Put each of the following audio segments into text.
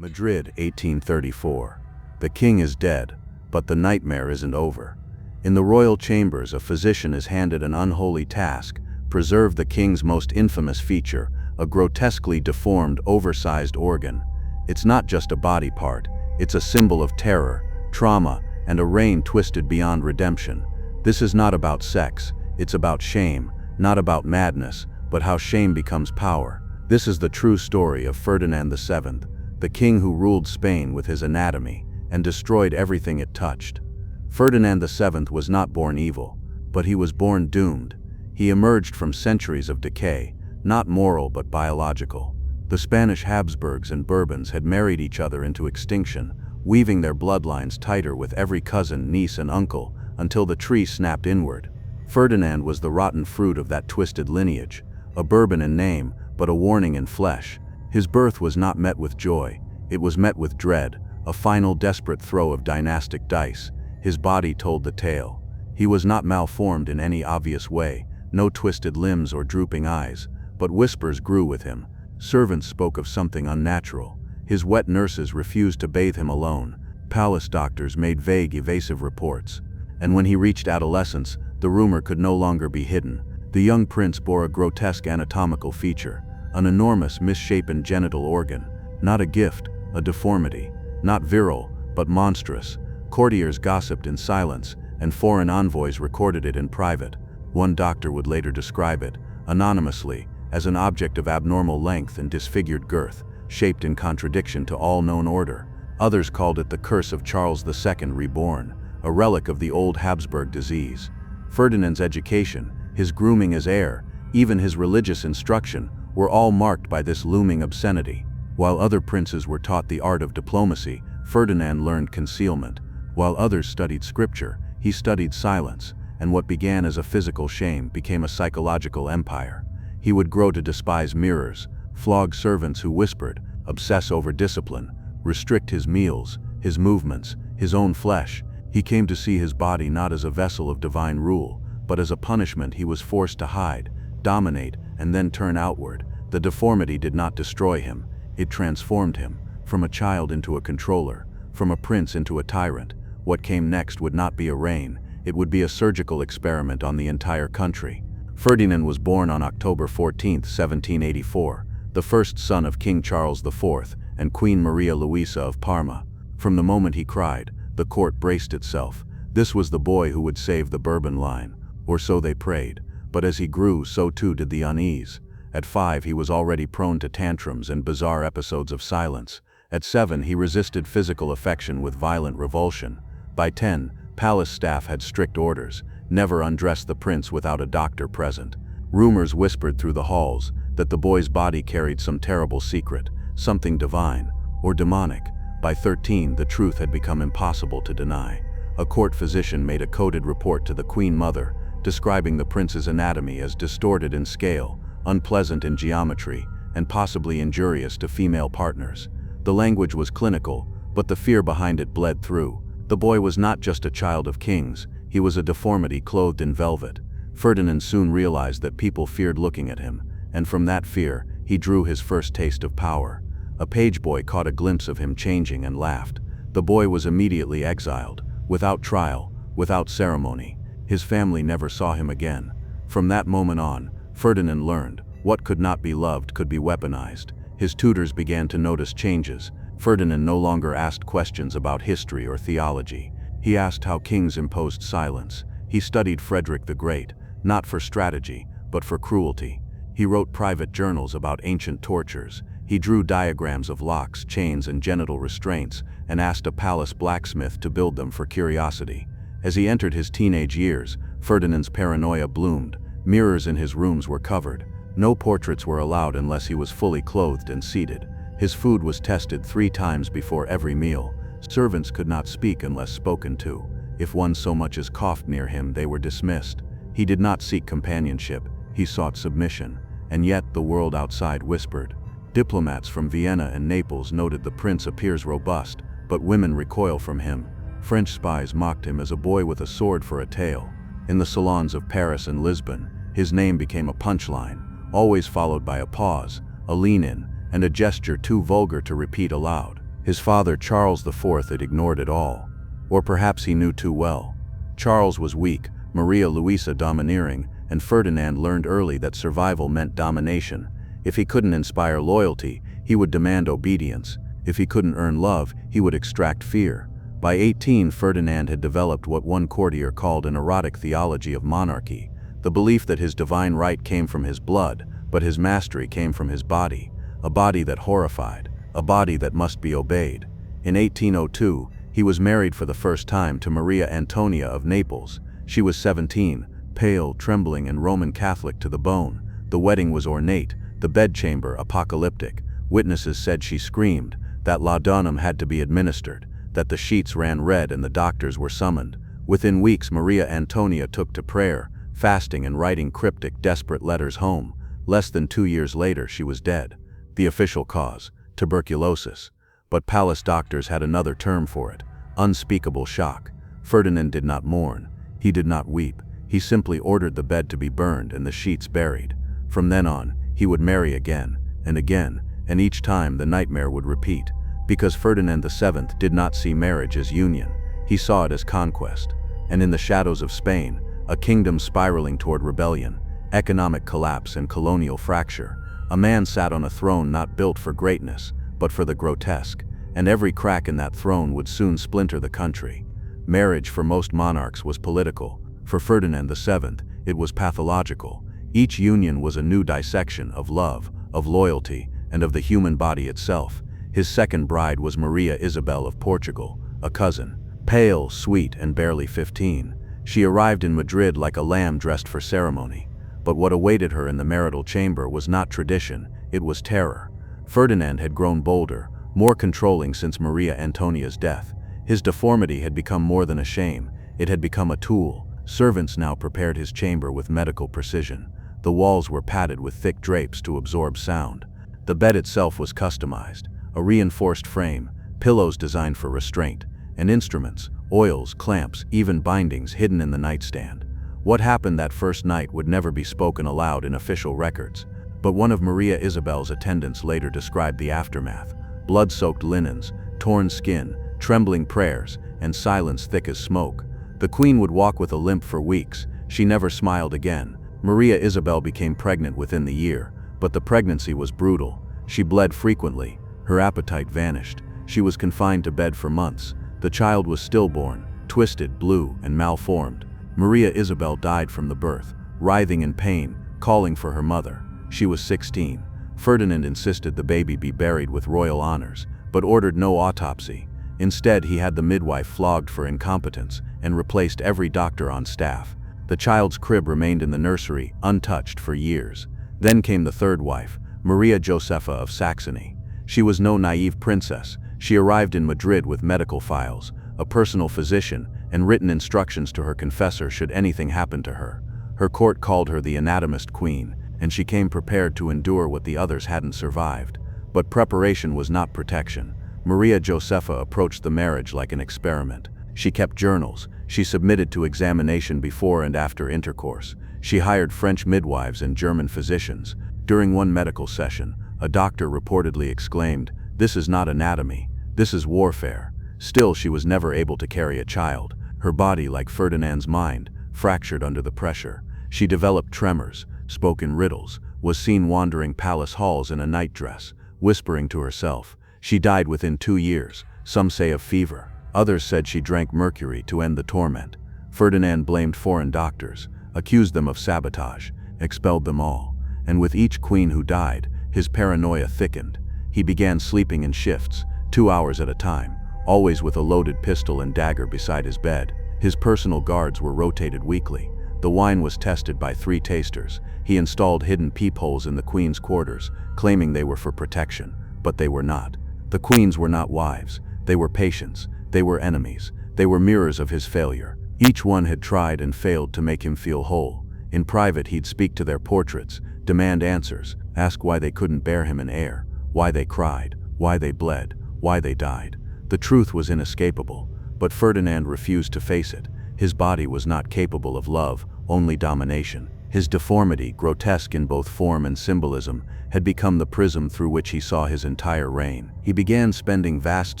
Madrid, 1834. The king is dead, but the nightmare isn't over. In the royal chambers, a physician is handed an unholy task: preserve the king's most infamous feature, a grotesquely deformed, oversized organ. It's not just a body part, it's a symbol of terror, trauma, and a reign twisted beyond redemption. This is not about sex, it's about shame, not about madness, but how shame becomes power. This is the true story of Ferdinand VII, the king who ruled Spain with his anatomy and destroyed everything it touched. Ferdinand VII was not born evil, but he was born doomed. He emerged from centuries of decay, not moral but biological. The Spanish Habsburgs and Bourbons had married each other into extinction, weaving their bloodlines tighter with every cousin, niece, and uncle, until the tree snapped inward. Ferdinand was the rotten fruit of that twisted lineage, a Bourbon in name, but a warning in flesh. His birth was not met with joy, it was met with dread, a final desperate throw of dynastic dice. His body told the tale. He was not malformed in any obvious way, no twisted limbs or drooping eyes, but whispers grew with him. Servants spoke of something unnatural. His wet nurses refused to bathe him alone. Palace doctors made vague, evasive reports. And when he reached adolescence, the rumor could no longer be hidden. The young prince bore a grotesque anatomical feature, an enormous, misshapen genital organ. Not a gift, a deformity. Not virile, but monstrous. Courtiers gossiped in silence, and foreign envoys recorded it in private. One doctor would later describe it, anonymously, as an object of abnormal length and disfigured girth, shaped in contradiction to all known order. Others called it the curse of Charles II reborn, a relic of the old Habsburg disease. Ferdinand's education, his grooming as heir, even his religious instruction, were all marked by this looming obscenity. While other princes were taught the art of diplomacy, Ferdinand learned concealment. While others studied scripture, he studied silence, and what began as a physical shame became a psychological empire. He would grow to despise mirrors, flog servants who whispered, obsess over discipline, restrict his meals, his movements, his own flesh. He came to see his body not as a vessel of divine rule, but as a punishment he was forced to hide, dominate, and then turn outward. The deformity did not destroy him, it transformed him, from a child into a controller, from a prince into a tyrant. What came next would not be a reign, it would be a surgical experiment on the entire country. Ferdinand was born on October 14, 1784, the first son of King Charles IV and Queen Maria Luisa of Parma. From the moment he cried, the court braced itself. This was the boy who would save the Bourbon line, or so they prayed. But as he grew, so too did the unease. At 5, he was already prone to tantrums and bizarre episodes of silence. At 7, he resisted physical affection with violent revulsion. By 10, palace staff had strict orders: never undress the prince without a doctor present. Rumors whispered through the halls that the boy's body carried some terrible secret, something divine or demonic. By 13, the truth had become impossible to deny. A court physician made a coded report to the Queen Mother, describing the prince's anatomy as distorted in scale, unpleasant in geometry, and possibly injurious to female partners. The language was clinical, but the fear behind it bled through. The boy was not just a child of kings, he was a deformity clothed in velvet. Ferdinand soon realized that people feared looking at him, and from that fear, he drew his first taste of power. A page boy caught a glimpse of him changing and laughed. The boy was immediately exiled, without trial, without ceremony. His family never saw him again. From that moment on, Ferdinand learned, what could not be loved could be weaponized. His tutors began to notice changes. Ferdinand no longer asked questions about history or theology. He asked how kings imposed silence. He studied Frederick the Great, not for strategy, but for cruelty. He wrote private journals about ancient tortures. He drew diagrams of locks, chains, and genital restraints, and asked a palace blacksmith to build them for curiosity. As he entered his teenage years, Ferdinand's paranoia bloomed. Mirrors in his rooms were covered. No portraits were allowed unless he was fully clothed and seated. His food was tested 3 times before every meal. Servants could not speak unless spoken to. If one so much as coughed near him, they were dismissed. He did not seek companionship, he sought submission. And yet the world outside whispered. Diplomats from Vienna and Naples noted the prince appears robust, but women recoil from him. French spies mocked him as a boy with a sword for a tail. In the salons of Paris and Lisbon, his name became a punchline, always followed by a pause, a lean-in, and a gesture too vulgar to repeat aloud. His father, Charles IV, had ignored it all. Or perhaps he knew too well. Charles was weak, Maria Luisa domineering, and Ferdinand learned early that survival meant domination. If he couldn't inspire loyalty, he would demand obedience. If he couldn't earn love, he would extract fear. By 18, Ferdinand had developed what one courtier called an erotic theology of monarchy, the belief that his divine right came from his blood, but his mastery came from his body, a body that horrified, a body that must be obeyed. In 1802, he was married for the first time to Maria Antonia of Naples. She was 17, pale, trembling, and Roman Catholic to the bone. The wedding was ornate, the bedchamber apocalyptic. Witnesses said she screamed, that laudanum had to be administered, that the sheets ran red and the doctors were summoned. Within weeks, Maria Antonia took to prayer, fasting and writing cryptic, desperate letters home. Less than 2 years later, she was dead. The official cause, tuberculosis. But palace doctors had another term for it, unspeakable shock. Ferdinand did not mourn. He did not weep. He simply ordered the bed to be burned and the sheets buried. From then on, he would marry again, and each time the nightmare would repeat. Because Ferdinand VII did not see marriage as union, he saw it as conquest. And in the shadows of Spain, a kingdom spiraling toward rebellion, economic collapse and colonial fracture, a man sat on a throne not built for greatness, but for the grotesque, and every crack in that throne would soon splinter the country. Marriage for most monarchs was political. For Ferdinand VII, it was pathological. Each union was a new dissection of love, of loyalty, and of the human body itself. His second bride was Maria Isabel of Portugal, a cousin. Pale, sweet, and barely 15, she arrived in Madrid like a lamb dressed for ceremony. But what awaited her in the marital chamber was not tradition, it was terror. Ferdinand had grown bolder, more controlling since Maria Antonia's death. His deformity had become more than a shame, it had become a tool. Servants now prepared his chamber with medical precision. The walls were padded with thick drapes to absorb sound. The bed itself was customized, a reinforced frame, pillows designed for restraint, and instruments, oils, clamps, even bindings hidden in the nightstand. What happened that first night would never be spoken aloud in official records, but one of Maria Isabel's attendants later described the aftermath: blood-soaked linens, torn skin, trembling prayers, and silence thick as smoke. The queen would walk with a limp for weeks. She never smiled again. Maria Isabel became pregnant within the year, but the pregnancy was brutal. She bled frequently. Her appetite vanished. She was confined to bed for months. The child was stillborn, twisted, blue, and malformed. Maria Isabel died from the birth, writhing in pain, calling for her mother. She was 16. Ferdinand insisted the baby be buried with royal honors, but ordered no autopsy. Instead, he had the midwife flogged for incompetence and replaced every doctor on staff. The child's crib remained in the nursery, untouched, for years. Then came the third wife, Maria Josepha of Saxony. She was no naive princess. She arrived in Madrid with medical files, a personal physician, and written instructions to her confessor should anything happen to her. Her court called her the anatomist queen, and she came prepared to endure what the others hadn't survived. But preparation was not protection. Maria Josepha approached the marriage like an experiment. She kept journals. She submitted to examination before and after intercourse. She hired French midwives and German physicians. During one medical session, a doctor reportedly exclaimed, "This is not anatomy, this is warfare." Still, she was never able to carry a child. Her body, like Ferdinand's mind, fractured under the pressure. She developed tremors, spoke in riddles, was seen wandering palace halls in a nightdress, whispering to herself. She died within 2 years, some say of fever. Others said she drank mercury to end the torment. Ferdinand blamed foreign doctors, accused them of sabotage, expelled them all. And with each queen who died, his paranoia thickened. He began sleeping in shifts, 2 hours at a time, always with a loaded pistol and dagger beside his bed. His personal guards were rotated weekly. The wine was tested by 3 tasters. He installed hidden peepholes in the queen's quarters, claiming they were for protection, but they were not. The queens were not wives. They were patients. They were enemies. They were mirrors of his failure. Each one had tried and failed to make him feel whole. In private, he'd speak to their portraits, demand answers, ask why they couldn't bear him an heir, why they cried, why they bled, why they died. The truth was inescapable, but Ferdinand refused to face it. His body was not capable of love, only domination. His deformity, grotesque in both form and symbolism, had become the prism through which he saw his entire reign. He began spending vast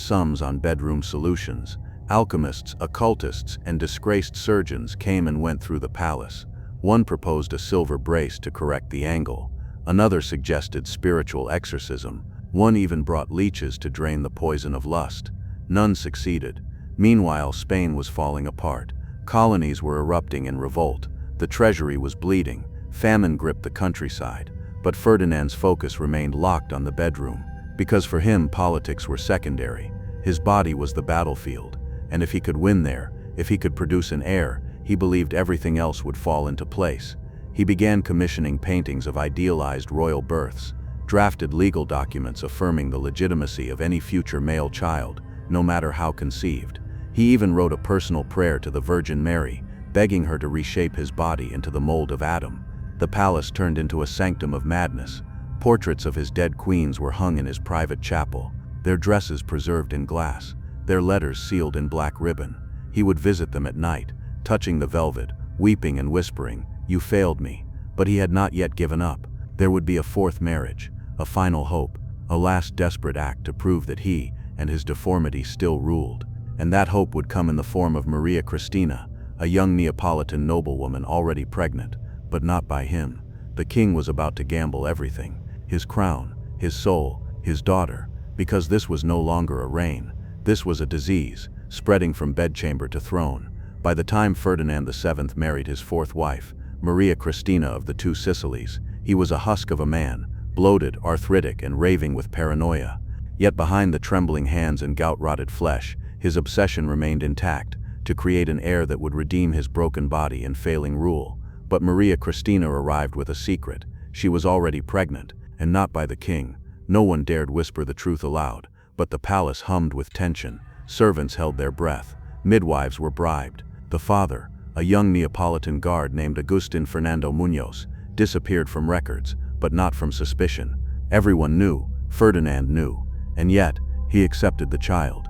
sums on bedroom solutions. Alchemists, occultists, and disgraced surgeons came and went through the palace. One proposed a silver brace to correct the angle. Another suggested spiritual exorcism. One even brought leeches to drain the poison of lust. None succeeded. Meanwhile, Spain was falling apart. Colonies were erupting in revolt. The treasury was bleeding. Famine gripped the countryside. But Ferdinand's focus remained locked on the bedroom, because for him politics were secondary. His body was the battlefield, and if he could win there, if he could produce an heir, he believed everything else would fall into place. He began commissioning paintings of idealized royal births, drafted legal documents affirming the legitimacy of any future male child, no matter how conceived. He even wrote a personal prayer to the Virgin Mary, begging her to reshape his body into the mold of Adam. The palace turned into a sanctum of madness. Portraits of his dead queens were hung in his private chapel, their dresses preserved in glass, their letters sealed in black ribbon. He would visit them at night, touching the velvet, weeping and whispering, "You failed me." But he had not yet given up. There would be a fourth marriage, a final hope, a last desperate act to prove that he and his deformity still ruled. And that hope would come in the form of Maria Cristina, a young Neapolitan noblewoman already pregnant, but not by him. The king was about to gamble everything, his crown, his soul, his daughter, because this was no longer a reign. This was a disease, spreading from bedchamber to throne. By the time Ferdinand VII married his fourth wife, Maria Cristina of the Two Sicilies, he was a husk of a man, bloated, arthritic, and raving with paranoia. Yet behind the trembling hands and gout-rotted flesh, his obsession remained intact, to create an heir that would redeem his broken body and failing rule. But Maria Cristina arrived with a secret. She was already pregnant, and not by the king. No one dared whisper the truth aloud, but the palace hummed with tension. Servants held their breath. Midwives were bribed. The father, a young Neapolitan guard named Agustin Fernando Muñoz, disappeared from records, but not from suspicion. Everyone knew, Ferdinand knew, and yet, he accepted the child.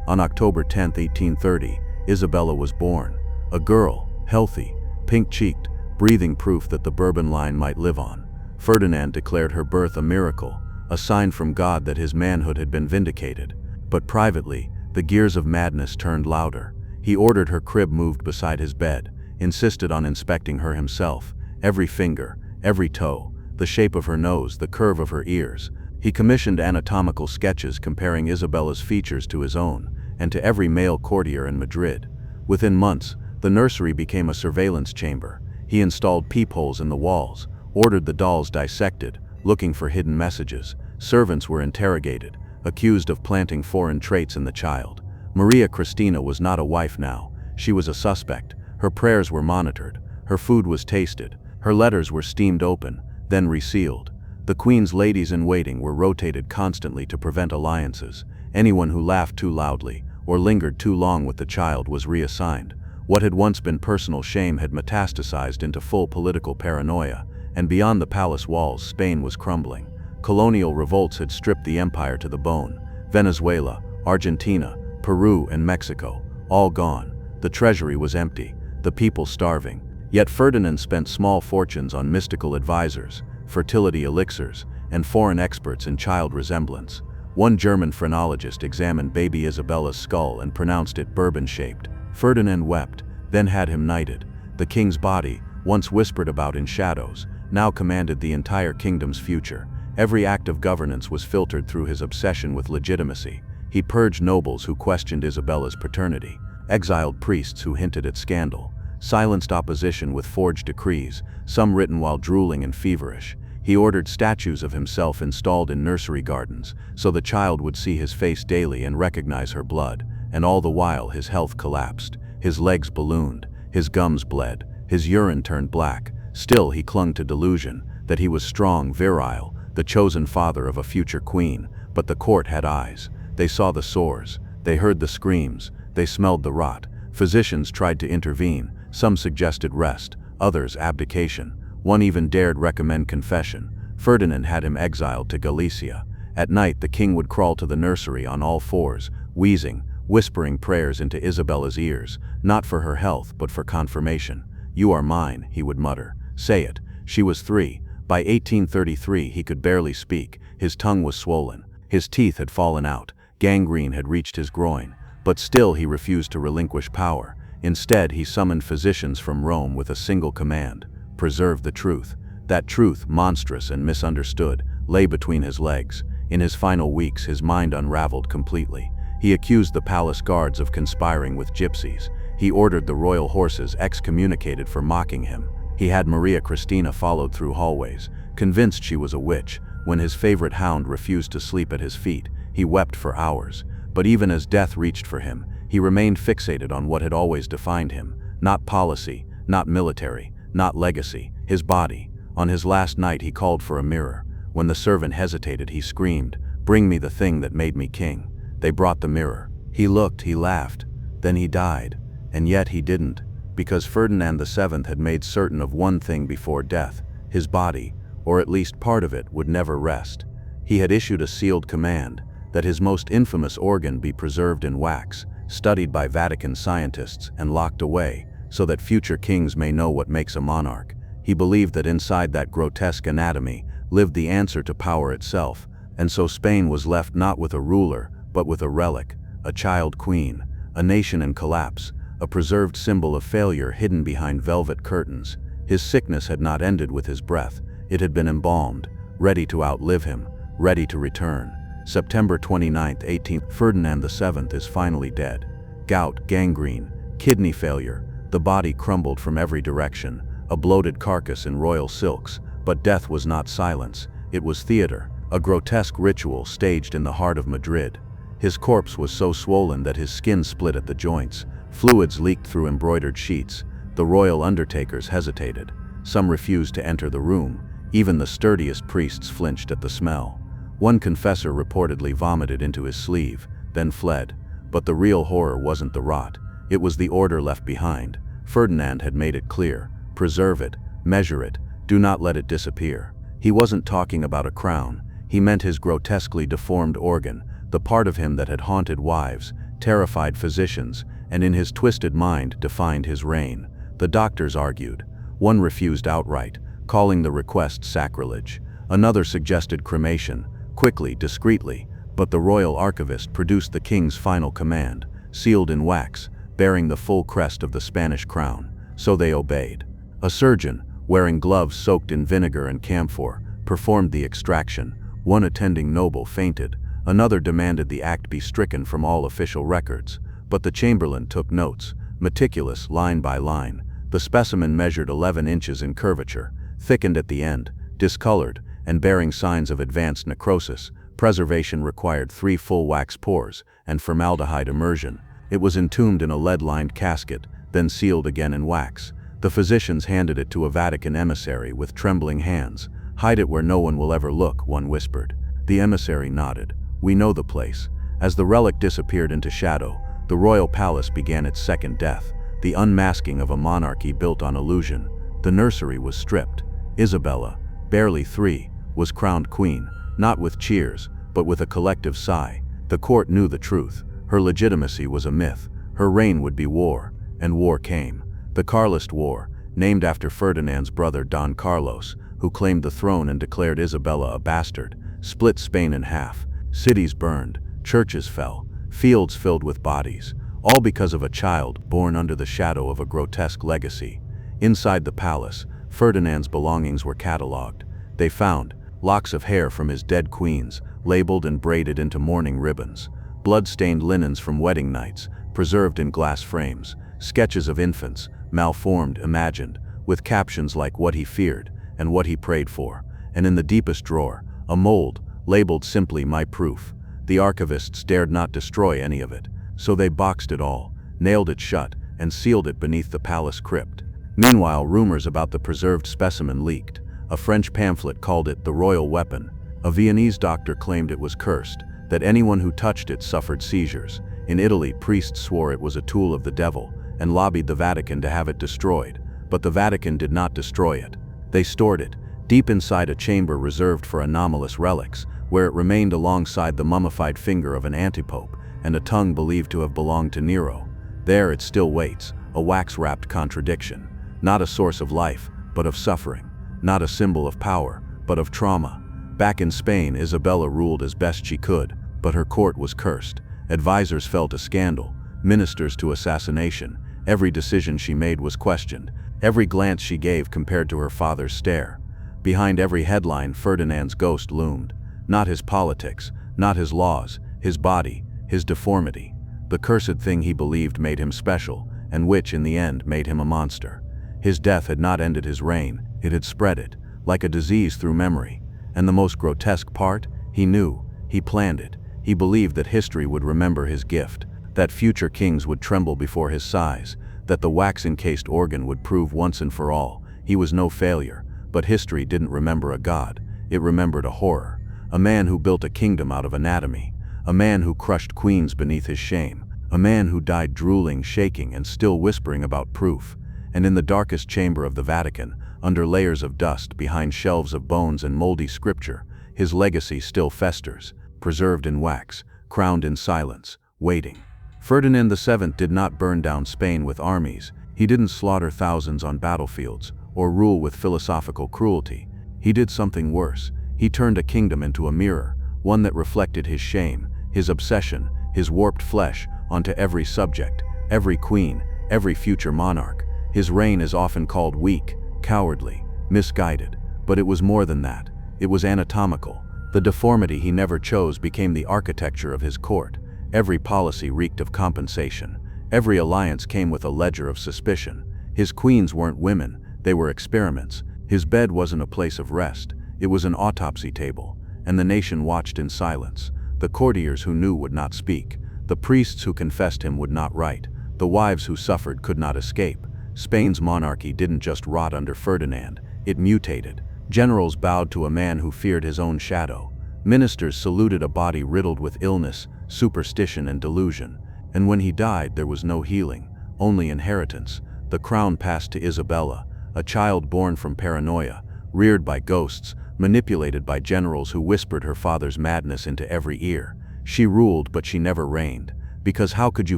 On October 10, 1830, Isabella was born. A girl, healthy, pink-cheeked, breathing proof that the Bourbon line might live on. Ferdinand declared her birth a miracle, a sign from God that his manhood had been vindicated. But privately, the gears of madness turned louder. He ordered her crib moved beside his bed, insisted on inspecting her himself, every finger, every toe, the shape of her nose, the curve of her ears. He commissioned anatomical sketches comparing Isabella's features to his own, and to every male courtier in Madrid. Within months, the nursery became a surveillance chamber. He installed peepholes in the walls, ordered the dolls dissected, looking for hidden messages. Servants were interrogated, accused of planting foreign traits in the child. Maria Cristina was not a wife now. She was a suspect. Her prayers were monitored. Her food was tasted. Her letters were steamed open, then resealed. The queen's ladies-in-waiting were rotated constantly to prevent alliances. Anyone who laughed too loudly or lingered too long with the child was reassigned. What had once been personal shame had metastasized into full political paranoia, and beyond the palace walls, Spain was crumbling. Colonial revolts had stripped the empire to the bone. Venezuela, Argentina, Peru, and Mexico, all gone. The treasury was empty, the people starving. Yet Ferdinand spent small fortunes on mystical advisors, fertility elixirs, and foreign experts in child resemblance. One German phrenologist examined baby Isabella's skull and pronounced it Bourbon-shaped. Ferdinand wept, then had him knighted. The king's body, once whispered about in shadows, now commanded the entire kingdom's future. Every act of governance was filtered through his obsession with legitimacy. He purged nobles who questioned Isabella's paternity, exiled priests who hinted at scandal, silenced opposition with forged decrees, some written while drooling and feverish. He ordered statues of himself installed in nursery gardens, so the child would see his face daily and recognize her blood, and all the while his health collapsed. His legs ballooned, his gums bled, his urine turned black. Still he clung to delusion that he was strong, virile, the chosen father of a future queen. But the court had eyes. They saw the sores, they heard the screams, they smelled the rot. Physicians tried to intervene. Some suggested rest, others abdication. One even dared recommend confession. Ferdinand had him exiled to Galicia. At night the king would crawl to the nursery on all fours, wheezing, whispering prayers into Isabella's ears, not for her health but for confirmation. "You are mine," he would mutter. Say it. She was 3. By 1833 he could barely speak, his tongue was swollen, his teeth had fallen out, gangrene had reached his groin, but still he refused to relinquish power. Instead, he summoned physicians from Rome with a single command: preserve the truth. That truth, monstrous and misunderstood, lay between his legs. In his final weeks, his mind unraveled completely. He accused the palace guards of conspiring with gypsies. He ordered the royal horses excommunicated for mocking him. He had Maria Cristina followed through hallways, convinced she was a witch. When his favorite hound refused to sleep at his feet, he wept for hours. But even as death reached for him, he remained fixated on what had always defined him: not policy, not military, not legacy, his body. On his last night he called for a mirror. When the servant hesitated, he screamed, "Bring me the thing that made me king." They brought the mirror. He looked, he laughed. Then he died. And yet he didn't, because Ferdinand VII had made certain of one thing before death: his body, or at least part of it, would never rest. He had issued a sealed command that his most infamous organ be preserved in wax, studied by Vatican scientists and locked away, so that future kings may know what makes a monarch. He believed that inside that grotesque anatomy lived the answer to power itself, and so Spain was left not with a ruler, but with a relic, a child queen, a nation in collapse, a preserved symbol of failure hidden behind velvet curtains. His sickness had not ended with his breath. It had been embalmed, ready to outlive him, ready to return. September 29, 18th, Ferdinand VII is finally dead. Gout, gangrene, kidney failure, the body crumbled from every direction, a bloated carcass in royal silks. But death was not silence, it was theater, a grotesque ritual staged in the heart of Madrid. His corpse was so swollen that his skin split at the joints. Fluids leaked through embroidered sheets. The royal undertakers hesitated. Some refused to enter the room. Even the sturdiest priests flinched at the smell. One confessor reportedly vomited into his sleeve, then fled. But the real horror wasn't the rot. It was the order left behind. Ferdinand had made it clear: preserve it, measure it, do not let it disappear. He wasn't talking about a crown. He meant his grotesquely deformed organ, the part of him that had haunted wives, terrified physicians, and in his twisted mind defined his reign. The doctors argued. One refused outright, calling the request sacrilege. Another suggested cremation, quickly, discreetly, but the royal archivist produced the king's final command, sealed in wax, bearing the full crest of the Spanish crown. So they obeyed. A surgeon, wearing gloves soaked in vinegar and camphor, performed the extraction. One attending noble fainted. Another demanded the act be stricken from all official records. But the chamberlain took notes, meticulous, line by line. The specimen measured 11 inches in curvature, thickened at the end, discolored, and bearing signs of advanced necrosis. Preservation required 3 full wax pours and formaldehyde immersion. It was entombed in a lead-lined casket, then sealed again in wax. The physicians handed it to a Vatican emissary with trembling hands. "Hide it where no one will ever look," one whispered. The emissary nodded. "We know the place." As the relic disappeared into shadow, the royal palace began its second death, the unmasking of a monarchy built on illusion. The nursery was stripped. Isabella, barely 3, was crowned queen, not with cheers, but with a collective sigh. The court knew the truth. Her legitimacy was a myth. Her reign would be war, and war came. The Carlist War, named after Ferdinand's brother Don Carlos, who claimed the throne and declared Isabella a bastard, split Spain in half. Cities burned, churches fell, fields filled with bodies, all because of a child born under the shadow of a grotesque legacy. Inside the palace, Ferdinand's belongings were catalogued. They found locks of hair from his dead queens, labeled and braided into mourning ribbons, blood-stained linens from wedding nights, preserved in glass frames, sketches of infants, malformed, imagined, with captions like what he feared and what he prayed for, and in the deepest drawer, a mold, labeled simply "My Proof." The archivists dared not destroy any of it, so they boxed it all, nailed it shut, and sealed it beneath the palace crypt. Meanwhile, rumors about the preserved specimen leaked. A French pamphlet called it the royal weapon. A Viennese doctor claimed it was cursed, that anyone who touched it suffered seizures. In Italy, priests swore it was a tool of the devil and lobbied the Vatican to have it destroyed. But the Vatican did not destroy it. They stored it, deep inside a chamber reserved for anomalous relics, where it remained alongside the mummified finger of an antipope and a tongue believed to have belonged to Nero. There it still waits, a wax-wrapped contradiction. Not a source of life, but of suffering, not a symbol of power, but of trauma. Back in Spain, Isabella ruled as best she could, but her court was cursed. Advisors fell to scandal, ministers to assassination. Every decision she made was questioned, every glance she gave compared to her father's stare. Behind every headline, Ferdinand's ghost loomed. Not his politics, not his laws, his body, his deformity. The cursed thing he believed made him special, and which, in the end, made him a monster. His death had not ended his reign, it had spread it, like a disease through memory. And the most grotesque part? He knew, he planned it. He believed that history would remember his gift, that future kings would tremble before his size, that the wax-encased organ would prove once and for all he was no failure. But history didn't remember a god, it remembered a horror. A man who built a kingdom out of anatomy, a man who crushed queens beneath his shame, a man who died drooling, shaking, and still whispering about proof. And in the darkest chamber of the Vatican, under layers of dust, behind shelves of bones and moldy scripture, his legacy still festers, preserved in wax, crowned in silence, waiting. Ferdinand VII did not burn down Spain with armies. He didn't slaughter thousands on battlefields, or rule with philosophical cruelty. He did something worse. He turned a kingdom into a mirror, one that reflected his shame, his obsession, his warped flesh, onto every subject, every queen, every future monarch. His reign is often called weak, cowardly, misguided, but it was more than that. It was anatomical. The deformity he never chose became the architecture of his court. Every policy reeked of compensation. Every alliance came with a ledger of suspicion. His queens weren't women, they were experiments. His bed wasn't a place of rest, it was an autopsy table. And the nation watched in silence. The courtiers who knew would not speak. The priests who confessed him would not write. The wives who suffered could not escape. Spain's monarchy didn't just rot under Ferdinand, it mutated. Generals bowed to a man who feared his own shadow. Ministers saluted a body riddled with illness, superstition, and delusion. And when he died, there was no healing, only inheritance. The crown passed to Isabella, a child born from paranoia, reared by ghosts, manipulated by generals who whispered her father's madness into every ear. She ruled, but she never reigned. Because how could you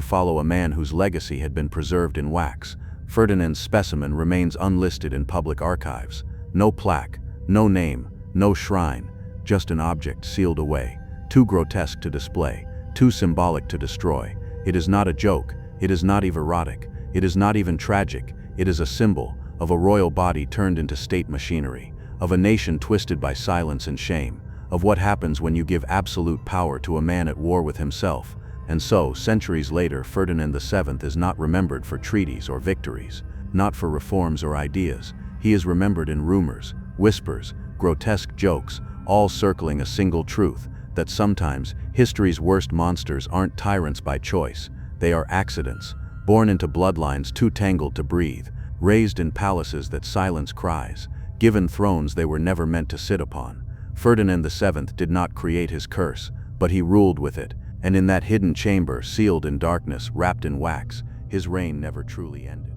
follow a man whose legacy had been preserved in wax? Ferdinand's specimen remains unlisted in public archives. No plaque, no name, no shrine, just an object sealed away, too grotesque to display, too symbolic to destroy. It is not a joke, it is not even erotic, it is not even tragic. It is a symbol of a royal body turned into state machinery, of a nation twisted by silence and shame, of what happens when you give absolute power to a man at war with himself. And so, centuries later, Ferdinand VII is not remembered for treaties or victories, not for reforms or ideas. He is remembered in rumors, whispers, grotesque jokes, all circling a single truth, that sometimes history's worst monsters aren't tyrants by choice. They are accidents, born into bloodlines too tangled to breathe, raised in palaces that silence cries, given thrones they were never meant to sit upon. Ferdinand VII did not create his curse, but he ruled with it, and in that hidden chamber, sealed in darkness, wrapped in wax, his reign never truly ended.